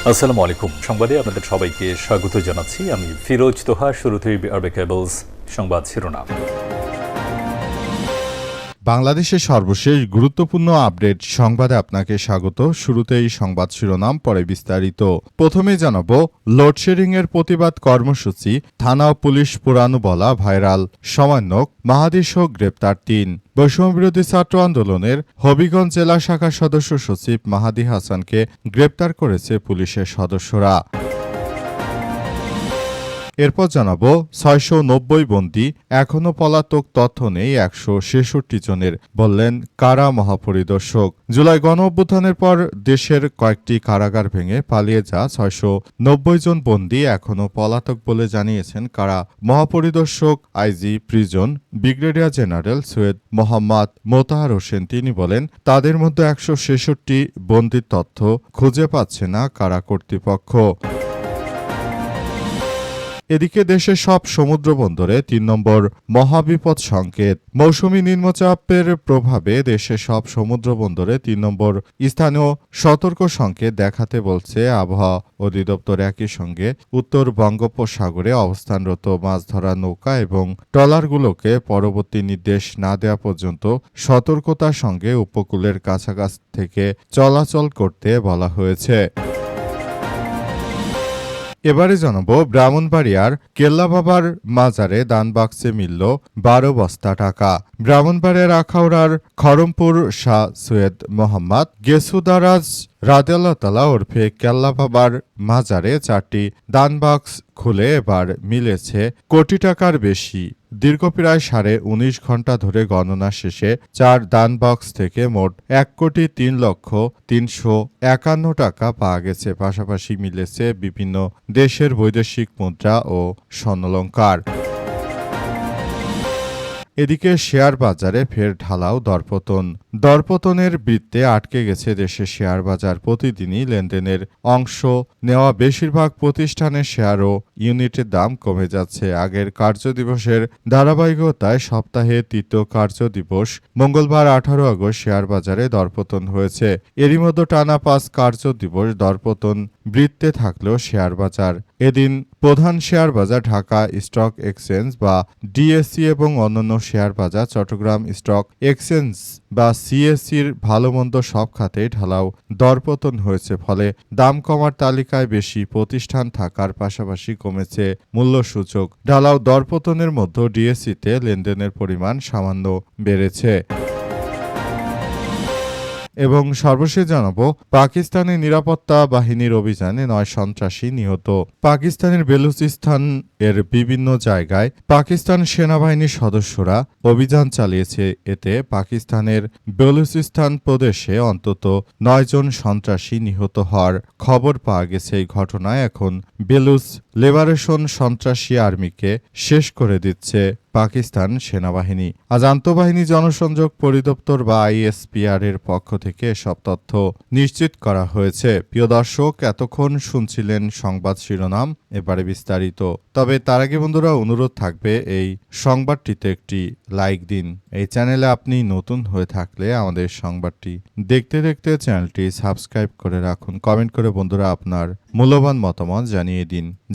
আসসালামু আলাইকুম। সংবাদে আপনাদের সবাইকে স্বাগত জানাচ্ছি। আমি ফিরোজ তোহা। শুরুতেই আরবে কেবলস সংবাদ শিরোনাম। বাংলাদেশের সর্বশেষ গুরুত্বপূর্ণ আপডেট সংবাদে আপনাকে স্বাগত। শুরুতেই সংবাদ শিরোনাম, পরে বিস্তারিত। প্রথমেই জানাবো, লোডশেডিংয়ের প্রতিবাদ কর্মসূচি, থানা ও পুলিশ পুরানো বলা ভাইরাল, সমন্বয়ক মাহাদি সহ গ্রেপ্তার ৩। বৈষম্যবিরোধী ছাত্র আন্দোলনের হবিগঞ্জ জেলা শাখার সদস্য সচিব মাহাদি হাসানকে গ্রেপ্তার করেছে পুলিশের সদস্যরা। এরপর জানাবো, ৬৯০ বন্দী এখনও পলাতক, তথ্য নেই ১৬৬ জনের, বললেন কারা মহাপরিদর্শক। জুলাই গণঅভ্যুত্থানের পর দেশের কয়েকটি কারাগার ভেঙে পালিয়ে যা ৬৯০ জন বন্দী এখনও পলাতক বলে জানিয়েছেন কারা মহাপরিদর্শক IG prison brigadier general Syed Mohammad Motahar Hossain. তিনি বলেন, তাদের মধ্যে ১৬৬ বন্দীর তথ্য খুঁজে পাচ্ছে না কারা কর্তৃপক্ষ। এদিকে দেশের সব সমুদ্র বন্দরে ৩ নম্বর মহাবিপদ সংকেত। মৌসুমি নিম্নচাপের প্রভাবে দেশের সব সমুদ্র বন্দরে ৩ নম্বর স্থানীয় সতর্ক সংকেত দেখাতে বলছে আবহাওয়া অধিদপ্তর। একই সঙ্গে উত্তর বঙ্গোপসাগরে অবস্থানরত মাছ ধরা নৌকা এবং ট্রলারগুলোকে পরবর্তী নির্দেশ না দেওয়া পর্যন্ত সতর্কতার সঙ্গে উপকূলের কাছাকাছি থেকে চলাচল করতে বলা হয়েছে। এবারে জানাবো, ব্রাহ্মণবাড়িয়ার কেল্লাবাবার মাজারে দান বাক্সে মিলল ১২ বস্তা টাকা। ব্রাহ্মণবাড়িয়ার আখাউড়ার খড়মপুর শাহ সৈয়দ মোহাম্মদ গেসুদারাজ রাদিয়াল্লাহু ওরফে কেল্লাবাবার মাজারে ৪টি দান বাক্স খুলে এবার মিলেছে কোটি টাকার বেশি। দীর্ঘ প্রায় ১৯.৫ ঘণ্টা ধরে গণনা শেষে ৪ দান বক্স থেকে মোট ১,৩,৩৫,১ টাকা পাওয়া গেছে। পাশাপাশি মিলেছে বিভিন্ন দেশের বৈদেশিক মুদ্রা ও স্বর্ণালংকার। এদিকে শেয়ার বাজারে ফের ঢালাও দরপতন। দরপতনের বৃত্তে আটকে গেছে দেশের শেয়ার বাজার। প্রতিদিনই লেনদেনের অংশ নেওয়া বেশিরভাগ প্রতিষ্ঠানের শেয়ার ও ইউনিটের দাম কমে যাচ্ছে। আগের কার্যদিবসের ধারাবাহিকতায় সপ্তাহে তৃতীয় কার্যদিবস মঙ্গলবার ১৮ আগস্ট শেয়ার বাজারে দরপতন হয়েছে। এরই মধ্যে টানা ৫ কার্যদিবস দরপতন বৃত্তে থাকলেও শেয়ার বাজার এদিন প্রধান শেয়ার বাজার ঢাকা স্টক এক্সচেঞ্জ বা ডিএসসি এবং অন্যান্য শেয়ার বাজার চট্টগ্রাম স্টক এক্সচেঞ্জ বা সিএসসির ভালোমন্দ সব খাতেই ঢালাও দরপতন হয়েছে। ফলে দাম কমার তালিকায় বেশি প্রতিষ্ঠান থাকার পাশাপাশি কমেছে মূল্যসূচক। ঢালাও দরপতনের মধ্যে ডিএসসিতে লেনদেনের পরিমাণ সামান্য বেড়েছে। এবং সর্বশেষ জানাবো, পাকিস্তানের নিরাপত্তা বাহিনীর অভিযানে ৯ সন্ত্রাসী নিহত। পাকিস্তানের বেলুচিস্তান এর বিভিন্ন জায়গায় পাকিস্তান সেনাবাহিনীর সদস্যরা অভিযান চালিয়েছে। এতে পাকিস্তানের বেলুচিস্তান প্রদেশে অন্তত ৯ জন সন্ত্রাসী নিহত হওয়ার খবর পাওয়া গেছে। এই ঘটনায় এখন বেলুচ লিবারেশন সন্ত্রাসী আর্মিকে শেষ করে দিচ্ছে পাকিস্তান সেনাবাহিনী। আজ আন্তঃবাহিনী জনসংযোগ পরিদপ্তর বা আইএসপিআর এর পক্ষ থেকে সব তথ্য নিশ্চিত করা হয়েছে। প্রিয় দর্শক, এতক্ষণ শুনছিলেন সংবাদ শিরোনাম, এবারে বিস্তারিত। তবে তার আগে বন্ধুরা, অনুরোধ থাকবে এই সংবাদটিতে একটি লাইক দিন। এই চ্যানেলে আপনি নতুন হয়ে থাকলে আমাদের সংবাদটি দেখতে দেখতে চ্যানেলটি সাবস্ক্রাইব করে রাখুন। কমেন্ট করে বন্ধুরা আপনার মূল্যবান মতামত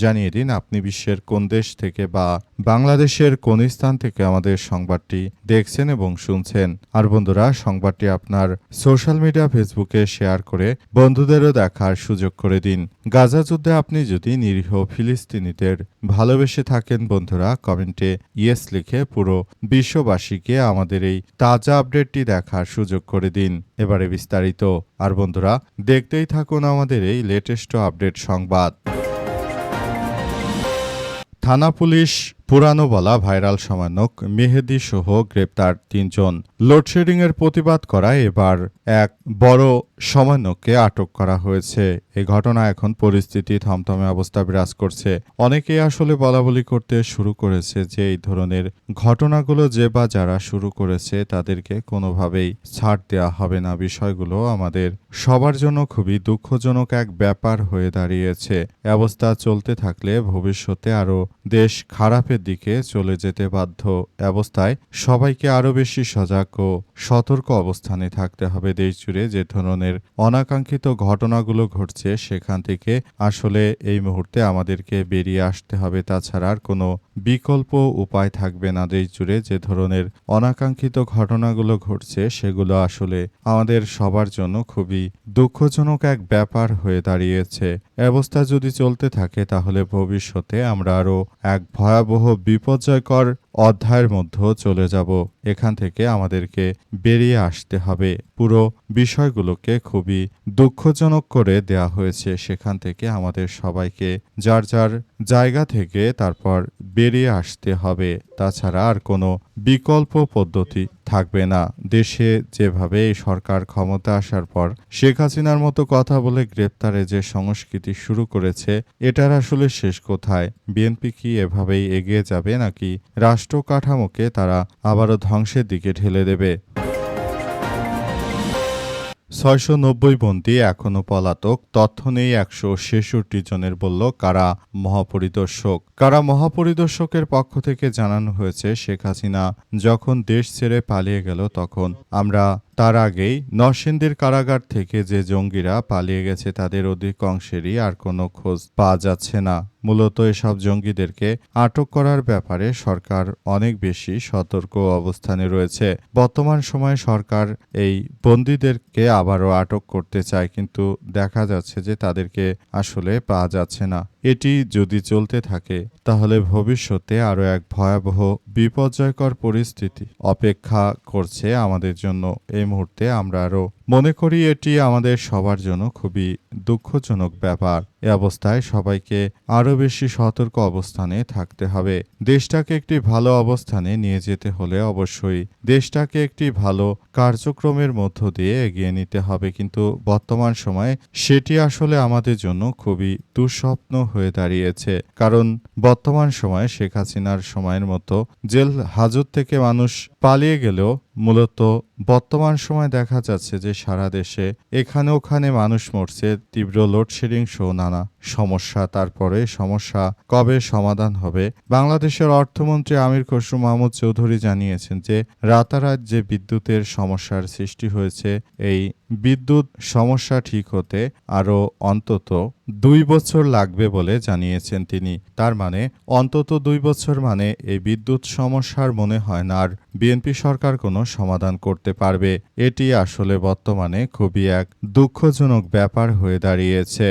জানিয়ে দিন আপনি বিশ্বের কোন দেশ থেকে বা বাংলাদেশের কোন স্থান থেকে আমাদের সংবাদটি দেখছেন এবং শুনছেন। আর বন্ধুরা, সংবাদটি আপনার সোশ্যাল মিডিয়া ফেসবুকে শেয়ার করে বন্ধুদেরও দেখার সুযোগ করে দিন। গাজা যুদ্ধে আপনি যদি নিরীহ ফিলিস্তিনিদের ভালোবেসে থাকেন বন্ধুরা, কমেন্টে ইয়েস লিখে পুরো বিশ্ববাসীকে আমাদের এই তাজা আপডেটটি দেখার সুযোগ করে দিন। এবারে বিস্তারিত। আর বন্ধুরা, দেখতেই থাকুন আমাদের এই লেটেস্ট আপডেট সংবাদ। থানা পুলিশ পুরানো বলা ভাইরাল সমন্বয়ক মেহেদী সহ গ্রেপ্তার ৩ জন। লোডশেডিংয়ের প্রতিবাদ করায় এবার এক বড় সমন্বয়ককে আটক করা হয়েছে। এই ঘটনা এখন পরিস্থিতি থমথমে অবস্থা বিরাজ করছে। অনেকেই আসলে বলাবলি করতে শুরু করেছে যে এই ধরনের ঘটনাগুলো যে বা যারা শুরু করেছে তাদেরকে কোনোভাবেই ছাড় দেওয়া হবে না। বিষয়গুলো আমাদের সবার জন্য খুবই দুঃখজনক এক ব্যাপার হয়ে দাঁড়িয়েছে। অবস্থা চলতে থাকলে ভবিষ্যতে আরও দেশ খারাপের দিকে চলে যেতে বাধ্য। অবস্থায় সবাইকে আরও বেশি সজাগ ও সতর্ক অবস্থানে থাকতে হবে। দেশ জুড়ে যে ধরনের অনাকাঙ্ক্ষিত ঘটনাগুলো ঘটছে সেখান থেকে আসলে এই মুহূর্তে আমাদেরকে বেরিয়ে আসতে হবে। তাছাড়া আর কোনো বিকল্প উপায় থাকবে না। দেশ জুড়ে যে ধরনের অনাকাঙ্ক্ষিত ঘটনাগুলো ঘটছে সেগুলো আসলে আমাদের সবার জন্য খুবই দুঃখজনক এক ব্যাপার হয়ে দাঁড়িয়েছে। এ অবস্থা যদি চলতে থাকে তাহলে ভবিষ্যতে আমরা আরও এক ভয়াবহ বিপর্যয়কর অধ্যায়ের মধ্যে চলে যাব। এখান থেকে আমাদেরকে বেরিয়ে আসতে হবে। পুরো বিষয়গুলোকে খুবই দুঃখজনক করে দেয়া হয়েছে। সেখান থেকে আমাদের সবাইকে যার যার জায়গা থেকে তারপর বেরিয়ে আসতে হবে। তাছাড়া আর কোনো বিকল্প পদ্ধতি থাকবে না। দেশে যেভাবে এই সরকার ক্ষমতা আসার পর শেখ হাসিনার মতো কথা বলে গ্রেপ্তারে যে সংস্কৃতি শুরু করেছে, এটার আসলে শেষ কোথায়? বিএনপি কি এভাবেই এগিয়ে যাবে নাকি রাষ্ট্র কাঠামোকে তারা আবারও ধ্বংসের দিকে ঠেলে দেবে? ৬৯০ বন্দী এখনও পলাতক, তথ্য নেই ১৬৬ জনের, বলল কারা মহাপরিদর্শক। কারা মহাপরিদর্শকের পক্ষ থেকে জানানো হয়েছে, শেখ হাসিনা যখন দেশ ছেড়ে পালিয়ে গেল তখন আমরা তার আগেই নরসিংদীর কারাগার থেকে যে জঙ্গিরা পালিয়ে গেছে তাদের অধিকাংশেরই আর কোনো খোঁজ পাওয়া যাচ্ছে না। মূলত এসব জঙ্গিদেরকে আটক করার ব্যাপারে সরকার অনেক বেশি সতর্ক অবস্থানে রয়েছে। বর্তমান সময়ে সরকার এই বন্দীদেরকে আবারও আটক করতে চায়, কিন্তু দেখা যাচ্ছে যে তাদেরকে আসলে পাওয়া যাচ্ছে না। এটি যদি চলতে থাকে তাহলে ভবিষ্যতে আরও এক ভয়াবহ বিপর্যয়কর পরিস্থিতি অপেক্ষা করছে আমাদের জন্য। এই মুহূর্তে আমরা আরও মনে করি এটি আমাদের সবার জন্য খুবই দুঃখজনক ব্যাপার। এ অবস্থায় সবাইকে আরও বেশি সতর্ক অবস্থানে থাকতে হবে। দেশটাকে একটি ভালো অবস্থানে নিয়ে যেতে হলে অবশ্যই দেশটাকে একটি ভালো কার্যক্রমের মধ্য দিয়ে এগিয়ে নিতে হবে, কিন্তু বর্তমান সময়ে সেটি আসলে আমাদের জন্য খুবই দুঃস্বপ্ন হয়ে দাঁড়িয়েছে। কারণ বর্তমান সময়ে শেখ হাসিনার সময়ের মতো জেল হাজত থেকে মানুষ পালিয়ে গেলেও মূলত বর্তমান সময় দেখা যাচ্ছে যে সারা দেশে এখানে ওখানে মানুষ মরছে, তীব্র লোডশেডিং সহ নানা সমস্যা। তারপরে সমস্যা কবে সমাধান হবে? বাংলাদেশের অর্থমন্ত্রী আমির খসরু মাহমুদ চৌধুরী জানিয়েছেন যে রাতারাত যে বিদ্যুতের সমস্যার সৃষ্টি হয়েছে, এই বিদ্যুৎ সমস্যা ঠিক হতে আরও অন্তত 2 বছর লাগবে বলে জানিয়েছেন তিনি। তার মানে অন্তত 2 বছর মানে এই বিদ্যুৎ সমস্যার মনে হয় না আর বিএনপি সরকার কোনো সমাধান করতে পারবে। এটি আসলে বর্তমানে খুবই এক দুঃখজনক ব্যাপার হয়ে দাঁড়িয়েছে।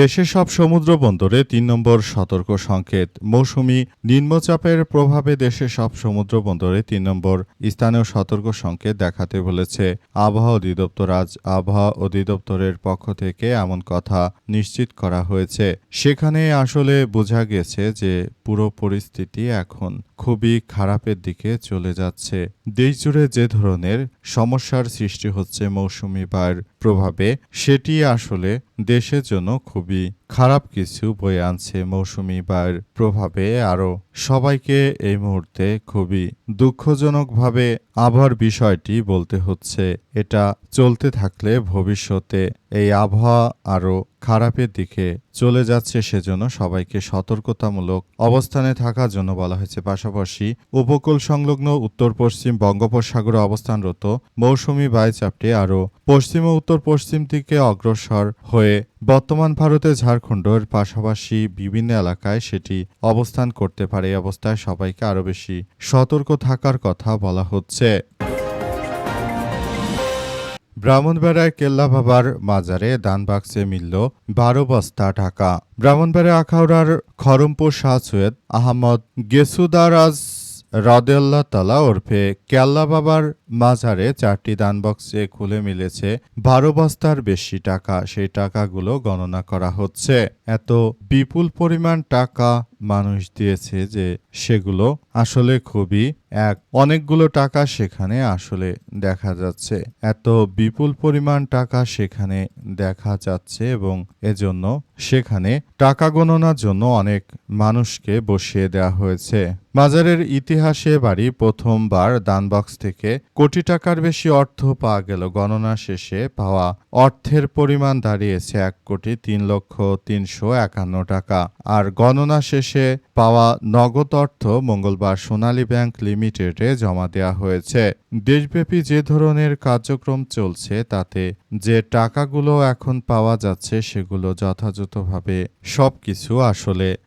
দেশের সব সমুদ্র বন্দরে ৩ নম্বর সতর্ক সংকেত। মৌসুমি নিম্নচাপের প্রভাবে দেশের সব সমুদ্র বন্দরে ৩ নম্বর স্থানীয় সতর্ক সংকেত দেখাতে বলেছে আবহাওয়া অধিদপ্তর। আজ আবহাওয়া অধিদপ্তরের পক্ষ থেকে এমন কথা নিশ্চিত করা হয়েছে। সেখানে আসলে বোঝা গেছে যে পুরো পরিস্থিতি এখন খুবই খারাপের দিকে চলে যাচ্ছে। দেশজুড়ে যে ধরনের সমস্যার সৃষ্টি হচ্ছে মৌসুমি বায়ুর প্রভাবে, সেটি আসলে দেশের জন্য খুবই খারাপ কিছু বয়ে আনছে। মৌসুমি বায়ুর প্রভাবে আরও সবাইকে এই মুহূর্তে খুবই দুঃখজনকভাবে আবহাওয়ার বিষয়টি বলতে হচ্ছে। এটা চলতে থাকলে ভবিষ্যতে এই আবহাওয়া আরও খারাপের দিকে চলে যাচ্ছে, সেজন্য সবাইকে সতর্কতামূলক অবস্থানে থাকার জন্য বলা হয়েছে। পাশাপাশি উপকূল সংলগ্ন উত্তর পশ্চিম বঙ্গোপসাগরে অবস্থানরত মৌসুমি বায়ুচাপটি আরও পশ্চিম ও উত্তর পশ্চিম দিকে অগ্রসর হয়ে বর্তমান ভারতের ঝাড়খণ্ডের পাশাপাশি বিভিন্ন এলাকায় সেটি অবস্থান করতে পারে। এই অবস্থায় সবাইকে আরও বেশি সতর্ক থাকার কথা বলা হচ্ছে। ব্রাহ্মণবাড়িয়ায় কেল্লা বাবার মাজারে দান বাক্সে মিলল 12 বস্তা টাকা। ব্রাহ্মণবাড়িয়া আখাউড়ার খরমপুর শাহ সৈয়দ আহমদ গেসুদারাজ রাদিয়াল্লাহু তাআলা ওরফে কেল্লা বাবার মাজারে 4টি দান বক্সে খুলে মিলেছে 12 বস্তার বেশি টাকা। সেই টাকাগুলো গণনা করা হচ্ছে। এত বিপুল পরিমাণ টাকা মানুষ দিয়েছে যে সেগুলো আসলে খুবই অনেকগুলো টাকা সেখানে আসলে দেখা যাচ্ছে। এত বিপুল পরিমাণ টাকা সেখানে দেখা যাচ্ছে এবং এজন্য সেখানে টাকা গণনার জন্য অনেক মানুষকে বসিয়ে দেওয়া হয়েছে। মাজারের ইতিহাসে এবারই প্রথমবার দানবক্স থেকে কোটি টাকার বেশি অর্থ পাওয়া গেল। গণনা শেষে পাওয়া অর্থের পরিমাণ দাঁড়িয়েছে ১,৩,৩৫১ টাকা। আর গণনা শেষে পাওয়া নগদ অর্থ মঙ্গলবার সোনালী ব্যাংক লিমিটেডে জমা দেওয়া হয়েছে। দেশব্যাপী যে ধরনের কার্যক্রম চলছে তাতে যে টাকাগুলো এখন পাওয়া যাচ্ছে সেগুলো যথাযথভাবে সবকিছু আসলে